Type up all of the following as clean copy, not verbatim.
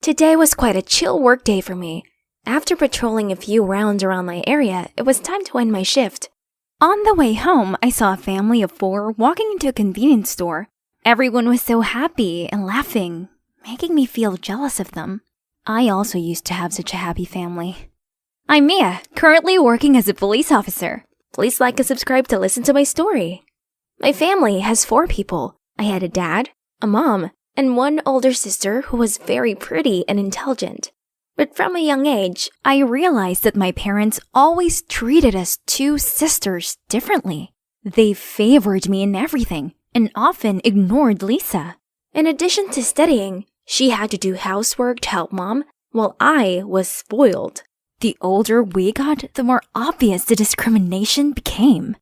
Today was quite a chill work day for me. After patrolling a few rounds around my area, it was time to end my shift. On the way home, I saw a family of 4 walking into a convenience store. Everyone was so happy and laughing, making me feel jealous of them. I also used to have such a happy family. I'm Mia, currently working as a police officer. Please like and subscribe to listen to my story. My family has 4 people. I had a dad, a mom, and 1 older sister who was very pretty and intelligent. But from a young age, I realized that my parents always treated us 2 sisters differently. They favored me in everything and often ignored Lisa. In addition to studying, she had to do housework to help mom, while I was spoiled. The older we got, the more obvious the discrimination became.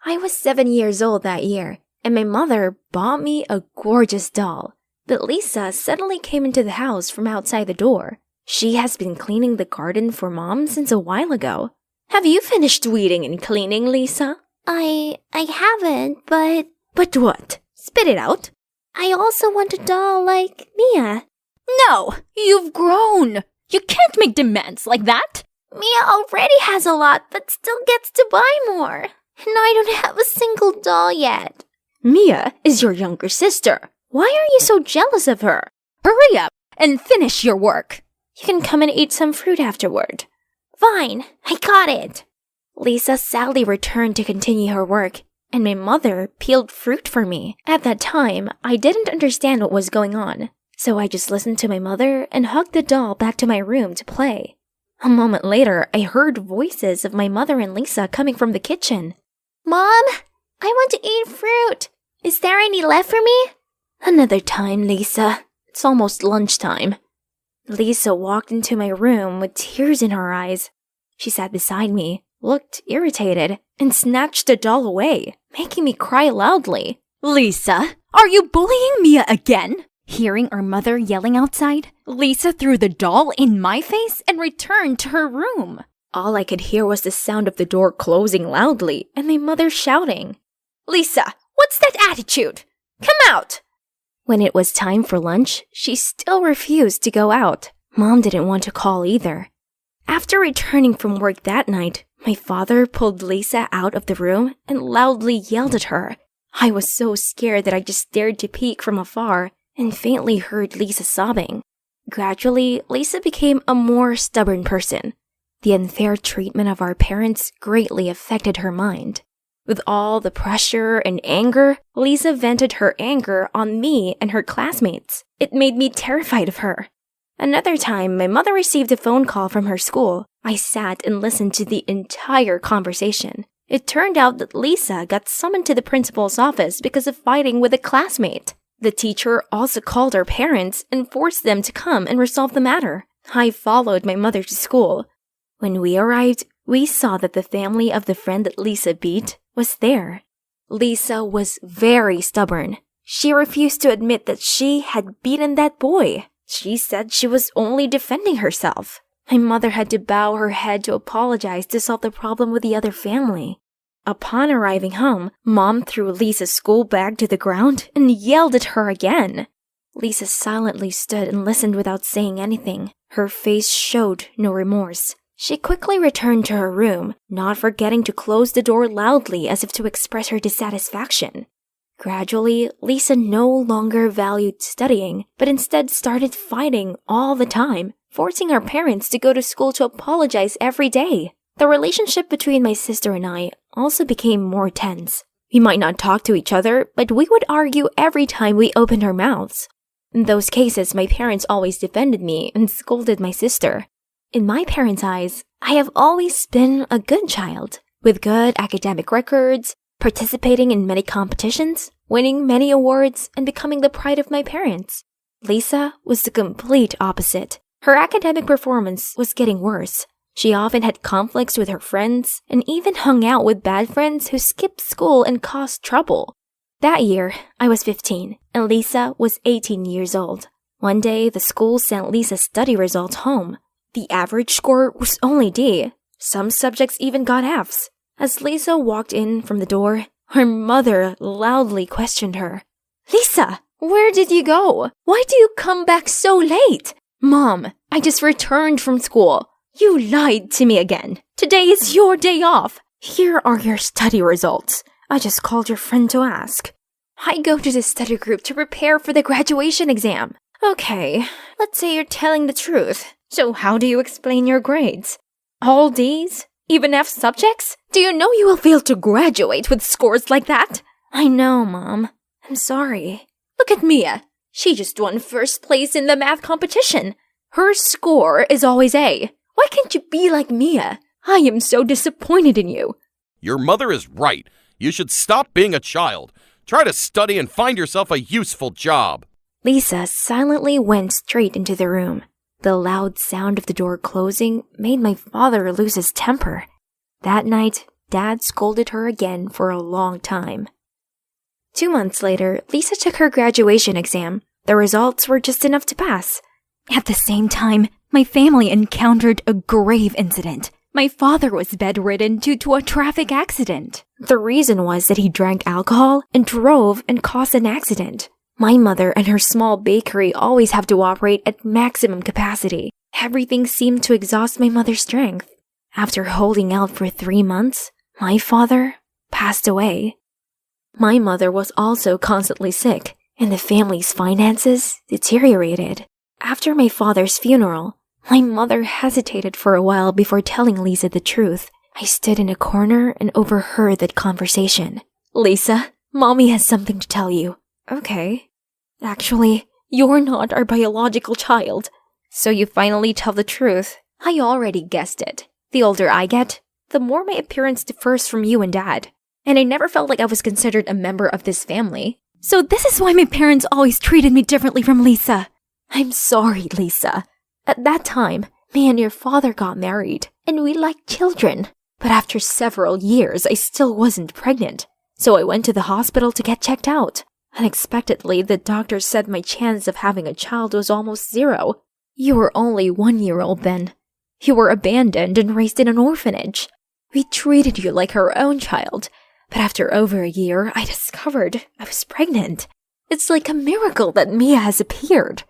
I was 7 years old that year, and my mother bought me a gorgeous doll. But Lisa suddenly came into the house from outside the door. She has been cleaning the garden for mom since a while ago. Have you finished weeding and cleaning, Lisa? I haven't, but... But what? Spit it out. I also want a doll like Mia. No! You've grown! You can't make demands like that! Mia already has a lot, but still gets to buy more. And I don't have a single doll yet. Mia is your younger sister. Why are you so jealous of her? Hurry up and finish your work. You can come and eat some fruit afterward. Fine, I got it. Lisa sadly returned to continue her work, and my mother peeled fruit for me. At that time, I didn't understand what was going on, so I just listened to my mother and hugged the doll back to my room to play. A moment later, I heard voices of my mother and Lisa coming from the kitchen. Mom, I want to eat fruit. Is there any left for me? Another time, Lisa. It's almost lunchtime. Lisa walked into my room with tears in her eyes. She sat beside me, looked irritated, and snatched the doll away, making me cry loudly. Lisa, are you bullying Mia again? Hearing our mother yelling outside, Lisa threw the doll in my face and returned to her room. All I could hear was the sound of the door closing loudly and my mother shouting, Lisa, what's that attitude? Come out! When it was time for lunch, she still refused to go out. Mom didn't want to call either. After returning from work that night, my father pulled Lisa out of the room and loudly yelled at her. I was so scared that I just dared to peek from afar and faintly heard Lisa sobbing. Gradually, Lisa became a more stubborn person. The unfair treatment of our parents greatly affected her mind. With all the pressure and anger, Lisa vented her anger on me and her classmates. It made me terrified of her. Another time, my mother received a phone call from her school. I sat and listened to the entire conversation. It turned out that Lisa got summoned to the principal's office because of fighting with a classmate. The teacher also called our parents and forced them to come and resolve the matter. I followed my mother to school. When we arrived, we saw that the family of the friend that Lisa beat was there. Lisa was very stubborn. She refused to admit that she had beaten that boy. She said she was only defending herself. My mother had to bow her head to apologize to solve the problem with the other family. Upon arriving home, Mom threw Lisa's school bag to the ground and yelled at her again. Lisa silently stood and listened without saying anything. Her face showed no remorse. She quickly returned to her room, not forgetting to close the door loudly as if to express her dissatisfaction. Gradually, Lisa no longer valued studying, but instead started fighting all the time, forcing our parents to go to school to apologize every day. The relationship between my sister and I also became more tense. We might not talk to each other, but we would argue every time we opened our mouths. In those cases, my parents always defended me and scolded my sister. In my parents' eyes, I have always been a good child, with good academic records, participating in many competitions, winning many awards, and becoming the pride of my parents. Lisa was the complete opposite. Her academic performance was getting worse. She often had conflicts with her friends and even hung out with bad friends who skipped school and caused trouble. That year, I was 15, and Lisa was 18 years old. One day, the school sent Lisa's study results home. The average score was only D. Some subjects even got Fs. As Lisa walked in from the door, her mother loudly questioned her. Lisa, where did you go? Why do you come back so late? Mom, I just returned from school. You lied to me again. Today is your day off. Here are your study results. I just called your friend to ask. I go to the study group to prepare for the graduation exam. Okay, let's say you're telling the truth. So how do you explain your grades? All D's? Even F subjects? Do you know you will fail to graduate with scores like that? I know, Mom. I'm sorry. Look at Mia. She just won first place in the math competition. Her score is always A. Why can't you be like Mia? I am so disappointed in you. Your mother is right. You should stop being a child. Try to study and find yourself a useful job. Lisa silently went straight into the room. The loud sound of the door closing made my father lose his temper. That night, Dad scolded her again for a long time. 2 months later, Lisa took her graduation exam. The results were just enough to pass. At the same time, my family encountered a grave incident. My father was bedridden due to a traffic accident. The reason was that he drank alcohol and drove and caused an accident. My mother and her small bakery always have to operate at maximum capacity. Everything seemed to exhaust my mother's strength. After holding out for 3 months, my father passed away. My mother was also constantly sick, and the family's finances deteriorated. After my father's funeral, my mother hesitated for a while before telling Lisa the truth. I stood in a corner and overheard that conversation. Lisa, Mommy has something to tell you. Okay. Actually, you're not our biological child. So you finally tell the truth. I already guessed it. The older I get, the more my appearance differs from you and Dad. And I never felt like I was considered a member of this family. So this is why my parents always treated me differently from Lisa. I'm sorry, Lisa. At that time, me and your father got married, and we liked children. But after several years, I still wasn't pregnant. So I went to the hospital to get checked out. Unexpectedly, the doctor said my chance of having a child was almost 0. You were only 1-year-old then. You were abandoned and raised in an orphanage. We treated you like our own child. But after over a year, I discovered I was pregnant. It's like a miracle that Mia has appeared.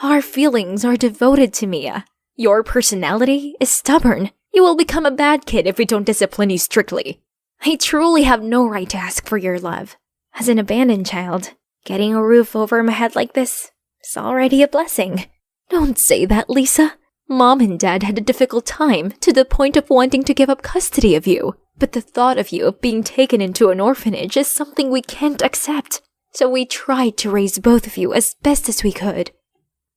Our feelings are devoted to Mia. Your personality is stubborn. You will become a bad kid if we don't discipline you strictly. I truly have no right to ask for your love. As an abandoned child, getting a roof over my head like this is already a blessing. Don't say that, Lisa. Mom and Dad had a difficult time to the point of wanting to give up custody of you. But the thought of you being taken into an orphanage is something we can't accept. So we tried to raise both of you as best as we could.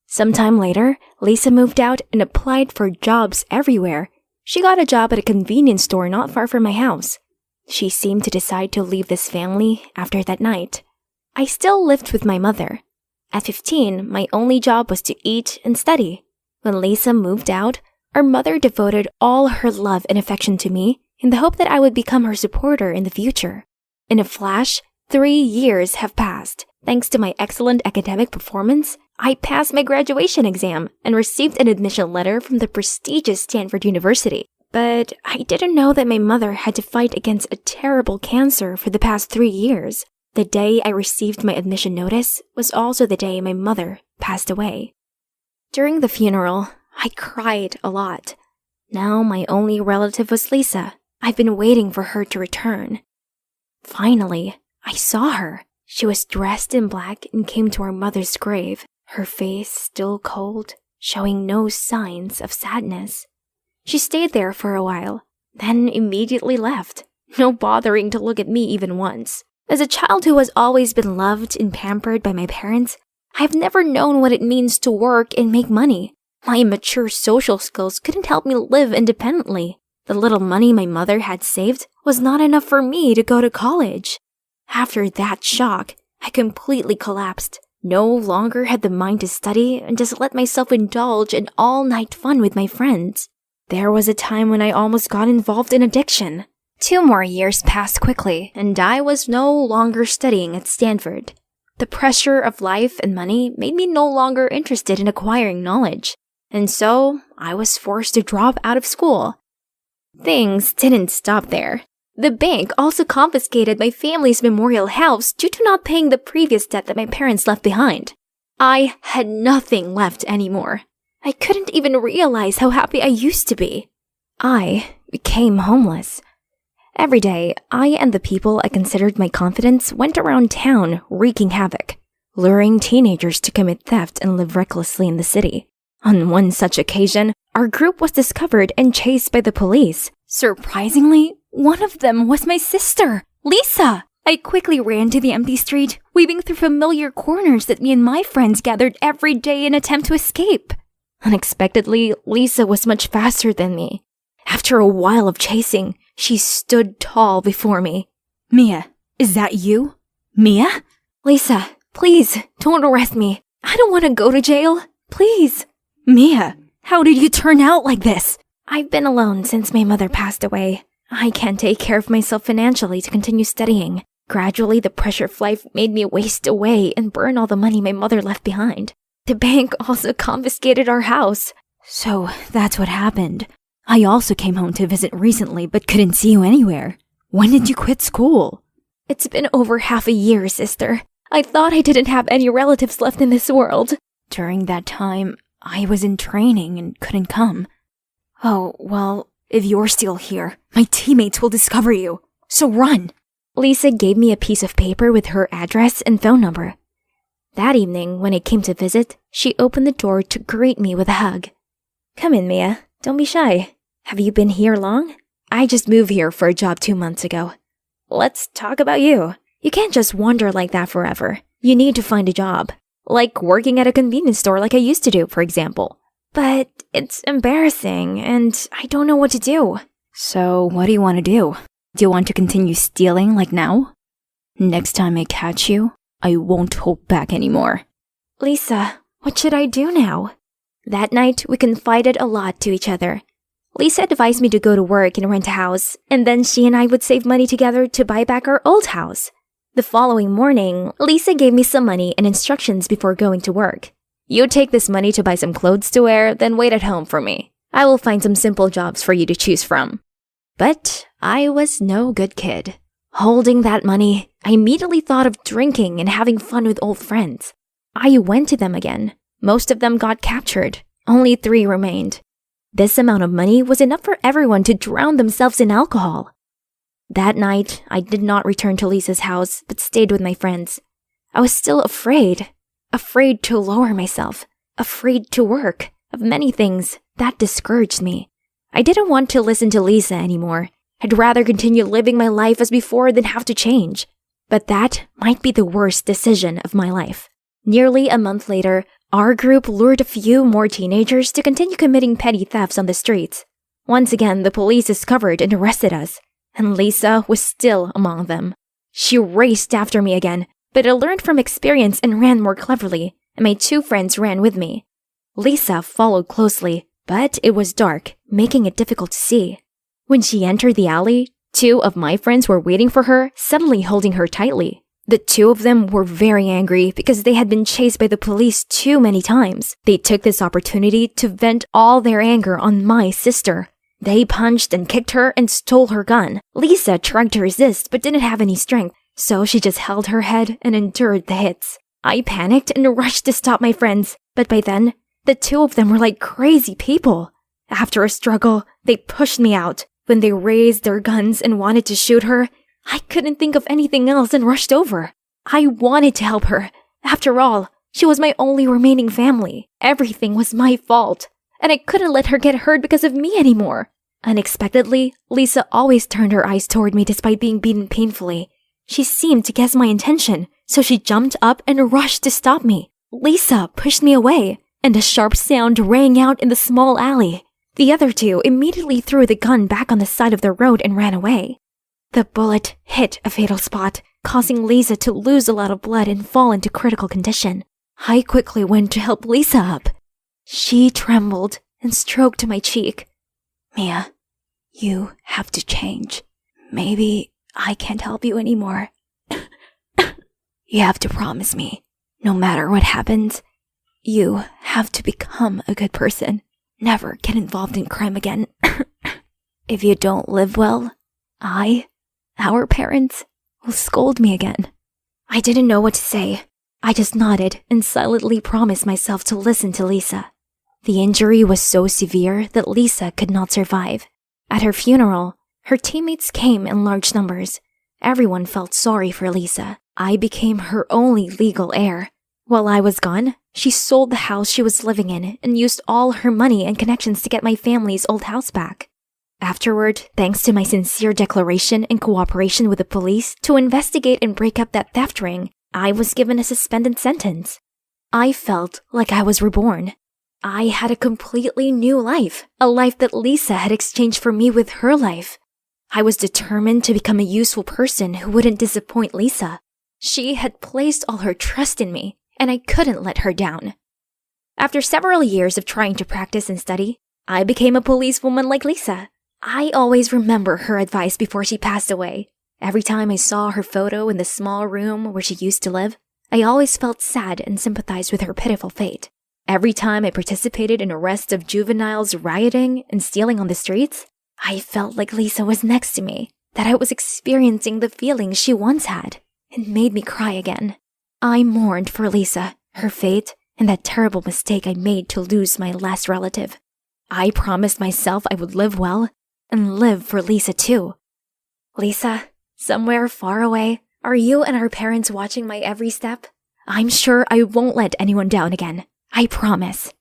Sometime later, Lisa moved out and applied for jobs everywhere. She got a job at a convenience store not far from my house. She seemed to decide to leave this family after that night. I still lived with my mother. At 15, my only job was to eat and study. When Lisa moved out, our mother devoted all her love and affection to me in the hope that I would become her supporter in the future. In a flash, 3 years have passed. Thanks to my excellent academic performance, I passed my graduation exam and received an admission letter from the prestigious Stanford University. But I didn't know that my mother had to fight against a terrible cancer for the past 3 years. The day I received my admission notice was also the day my mother passed away. During the funeral, I cried a lot. Now my only relative was Lisa. I've been waiting for her to return. Finally, I saw her. She was dressed in black and came to our mother's grave, her face still cold, showing no signs of sadness. She stayed there for a while, then immediately left, no bothering to look at me even once. As a child who has always been loved and pampered by my parents, I've never known what it means to work and make money. My immature social skills couldn't help me live independently. The little money my mother had saved was not enough for me to go to college. After that shock, I completely collapsed. No longer had the mind to study and just let myself indulge in all-night fun with my friends. There was a time when I almost got involved in addiction. 2 more years passed quickly, and I was no longer studying at Stanford. The pressure of life and money made me no longer interested in acquiring knowledge, and so I was forced to drop out of school. Things didn't stop there. The bank also confiscated my family's memorial house due to not paying the previous debt that my parents left behind. I had nothing left anymore. I couldn't even realize how happy I used to be. I became homeless. Every day, I and the people I considered my confidants went around town wreaking havoc, luring teenagers to commit theft and live recklessly in the city. On one such occasion, our group was discovered and chased by the police. Surprisingly, one of them was my sister, Lisa. I quickly ran to the empty street, weaving through familiar corners that me and my friends gathered every day in an attempt to escape. Unexpectedly, Lisa was much faster than me. After a while of chasing, she stood tall before me. Mia, is that you? Mia? Lisa, please, don't arrest me. I don't want to go to jail. Please. Mia, how did you turn out like this? I've been alone since my mother passed away. I can't take care of myself financially to continue studying. Gradually, the pressure of life made me waste away and burn all the money my mother left behind. The bank also confiscated our house. So that's what happened. I also came home to visit recently but couldn't see you anywhere. When did you quit school? It's been over half a year, sister. I thought I didn't have any relatives left in this world. During that time, I was in training and couldn't come. Oh, well, if you're still here, my teammates will discover you. So run! Lisa gave me a piece of paper with her address and phone number. That evening, when I came to visit, she opened the door to greet me with a hug. Come in, Mia. Don't be shy. Have you been here long? I just moved here for a job 2 months ago. Let's talk about you. You can't just wander like that forever. You need to find a job. Like working at a convenience store like I used to do, for example. But it's embarrassing, and I don't know what to do. So, what do you want to do? Do you want to continue stealing like now? Next time I catch you, I won't hold back anymore. Lisa, what should I do now? That night, we confided a lot to each other. Lisa advised me to go to work and rent a house, and then she and I would save money together to buy back our old house. The following morning, Lisa gave me some money and instructions before going to work. You take this money to buy some clothes to wear, then wait at home for me. I will find some simple jobs for you to choose from. But I was no good kid. Holding that money, I immediately thought of drinking and having fun with old friends. I went to them again. Most of them got captured. Only 3 remained. This amount of money was enough for everyone to drown themselves in alcohol. That night, I did not return to Lisa's house, but stayed with my friends. I was still afraid. Afraid to lower myself. Afraid to work. Of many things. That discouraged me. I didn't want to listen to Lisa anymore. I'd rather continue living my life as before than have to change. But that might be the worst decision of my life. Nearly a month later, our group lured a few more teenagers to continue committing petty thefts on the streets. Once again, the police discovered and arrested us, and Lisa was still among them. She raced after me again, but I learned from experience and ran more cleverly, and my 2 friends ran with me. Lisa followed closely, but it was dark, making it difficult to see. When she entered the alley, 2 of my friends were waiting for her, suddenly holding her tightly. The 2 of them were very angry because they had been chased by the police too many times. They took this opportunity to vent all their anger on my sister. They punched and kicked her and stole her gun. Lisa tried to resist but didn't have any strength, so she just held her head and endured the hits. I panicked and rushed to stop my friends, but by then, the 2 of them were like crazy people. After a struggle, they pushed me out. When they raised their guns and wanted to shoot her, I couldn't think of anything else and rushed over. I wanted to help her. After all, she was my only remaining family. Everything was my fault, and I couldn't let her get hurt because of me anymore. Unexpectedly, Lisa always turned her eyes toward me despite being beaten painfully. She seemed to guess my intention, so she jumped up and rushed to stop me. Lisa pushed me away, and a sharp sound rang out in the small alley. The other 2 immediately threw the gun back on the side of the road and ran away. The bullet hit a fatal spot, causing Lisa to lose a lot of blood and fall into critical condition. I quickly went to help Lisa up. She trembled and stroked my cheek. Mia, you have to change. Maybe I can't help you anymore. You have to promise me, no matter what happens, you have to become a good person. Never get involved in crime again. If you don't live well, our parents, will scold me again. I didn't know what to say. I just nodded and silently promised myself to listen to Lisa. The injury was so severe that Lisa could not survive. At her funeral, her teammates came in large numbers. Everyone felt sorry for Lisa. I became her only legal heir. While I was gone, she sold the house she was living in and used all her money and connections to get my family's old house back. Afterward, thanks to my sincere declaration and cooperation with the police to investigate and break up that theft ring, I was given a suspended sentence. I felt like I was reborn. I had a completely new life, a life that Lisa had exchanged for me with her life. I was determined to become a useful person who wouldn't disappoint Lisa. She had placed all her trust in me, and I couldn't let her down. After several years of trying to practice and study, I became a policewoman like Lisa. I always remember her advice before she passed away. Every time I saw her photo in the small room where she used to live, I always felt sad and sympathized with her pitiful fate. Every time I participated in arrests of juveniles rioting and stealing on the streets, I felt like Lisa was next to me, that I was experiencing the feelings she once had. It made me cry again. I mourned for Lisa, her fate, and that terrible mistake I made to lose my last relative. I promised myself I would live well and live for Lisa too. Lisa, somewhere far away, are you and our parents watching my every step? I'm sure I won't let anyone down again. I promise.